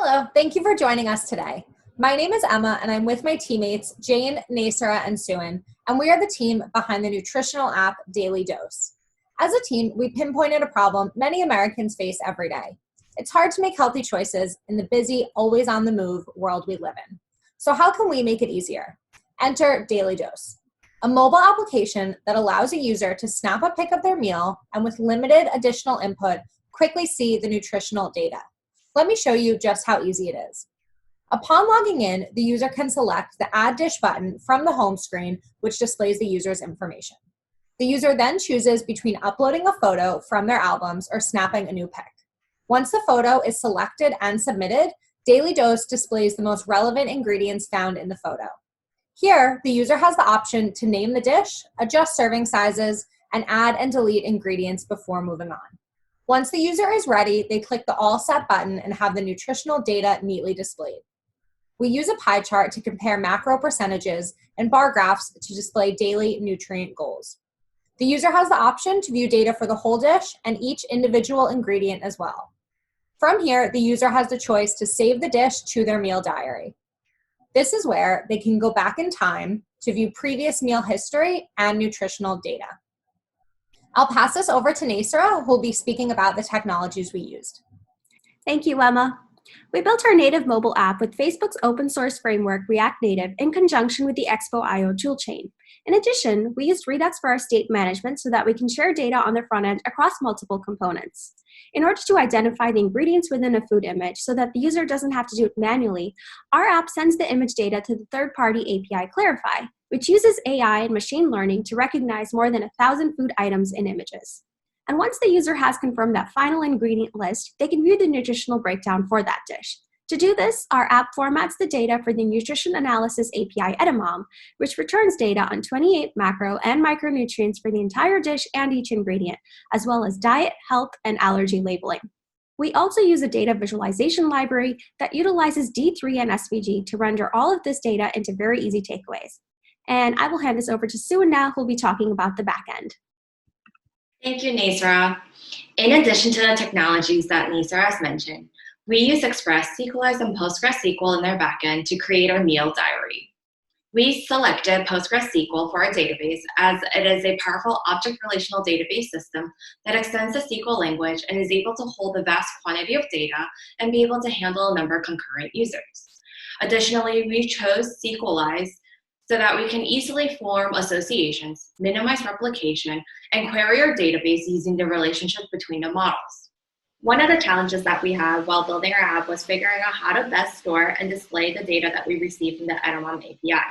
Hello, thank you for joining us today. My name is Emma, and I'm with my teammates, Jane, Nasara, and Suin, and we are the team behind the nutritional app Daily Dose. As a team, we pinpointed a problem many Americans face every day. It's hard to make healthy choices in the busy, always on the move world we live in. So how can we make it easier? Enter Daily Dose, a mobile application that allows a user to snap a pic of their meal and with limited additional input, quickly see the nutritional data. Let me show you just how easy it is. Upon logging in, the user can select the Add Dish button from the home screen, which displays the user's information. The user then chooses between uploading a photo from their albums or snapping a new pic. Once the photo is selected and submitted, Daily Dose displays the most relevant ingredients found in the photo. Here, the user has the option to name the dish, adjust serving sizes, and add and delete ingredients before moving on. Once the user is ready, they click the All Set button and have the nutritional data neatly displayed. We use a pie chart to compare macro percentages and bar graphs to display daily nutrient goals. The user has the option to view data for the whole dish and each individual ingredient as well. From here, the user has the choice to save the dish to their meal diary. This is where they can go back in time to view previous meal history and nutritional data. I'll pass this over to Nasara, who will be speaking about the technologies we used. Thank you, Emma. We built our native mobile app with Facebook's open source framework React Native in conjunction with the Expo.io toolchain. In addition, we used Redux for our state management so that we can share data on the front end across multiple components. In order to identify the ingredients within a food image so that the user doesn't have to do it manually, our app sends the image data to the third-party API Clarify, which uses AI and machine learning to recognize more than 1,000 food items in images. And once the user has confirmed that final ingredient list, they can view the nutritional breakdown for that dish. To do this, our app formats the data for the Nutrition Analysis API Edamame, which returns data on 28 macro and micronutrients for the entire dish and each ingredient, as well as diet, health, and allergy labeling. We also use a data visualization library that utilizes D3 and SVG to render all of this data into very easy takeaways. And I will hand this over to Sue now, who will be talking about the back end. Thank you, Nasara. In addition to the technologies that Nasara has mentioned, we use Express, SQLize, and PostgreSQL in their backend to create our meal diary. We selected PostgreSQL for our database as it is a powerful object relational database system that extends the SQL language and is able to hold a vast quantity of data and be able to handle a number of concurrent users. Additionally, we chose SQLize so that we can easily form associations, minimize replication, and query our database using the relationship between the models. One of the challenges that we had while building our app was figuring out how to best store and display the data that we receive from the Edamame API.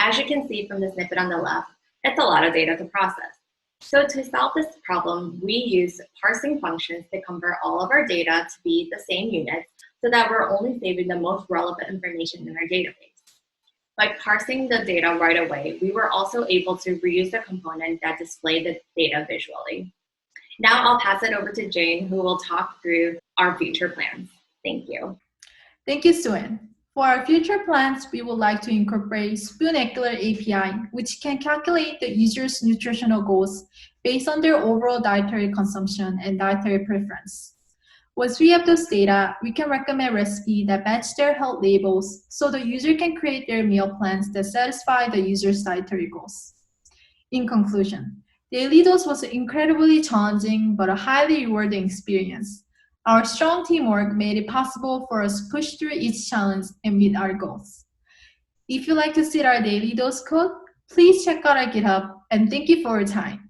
As you can see from the snippet on the left, it's a lot of data to process. So to solve this problem, we use parsing functions to convert all of our data to be the same units so that we're only saving the most relevant information in our database. By parsing the data right away, we were also able to reuse the component that displayed the data visually. Now I'll pass it over to Jane, who will talk through our future plans. Thank you. Thank you, Suin. For our future plans, we would like to incorporate Spooneclar API, which can calculate the user's nutritional goals based on their overall dietary consumption and dietary preference. Once we have those data, we can recommend recipes that match their health labels so the user can create their meal plans that satisfy the user's dietary goals. In conclusion, Daily Dose was an incredibly challenging but a highly rewarding experience. Our strong teamwork made it possible for us to push through each challenge and meet our goals. If you'd like to see our Daily Dose code, please check out our GitHub, and thank you for your time.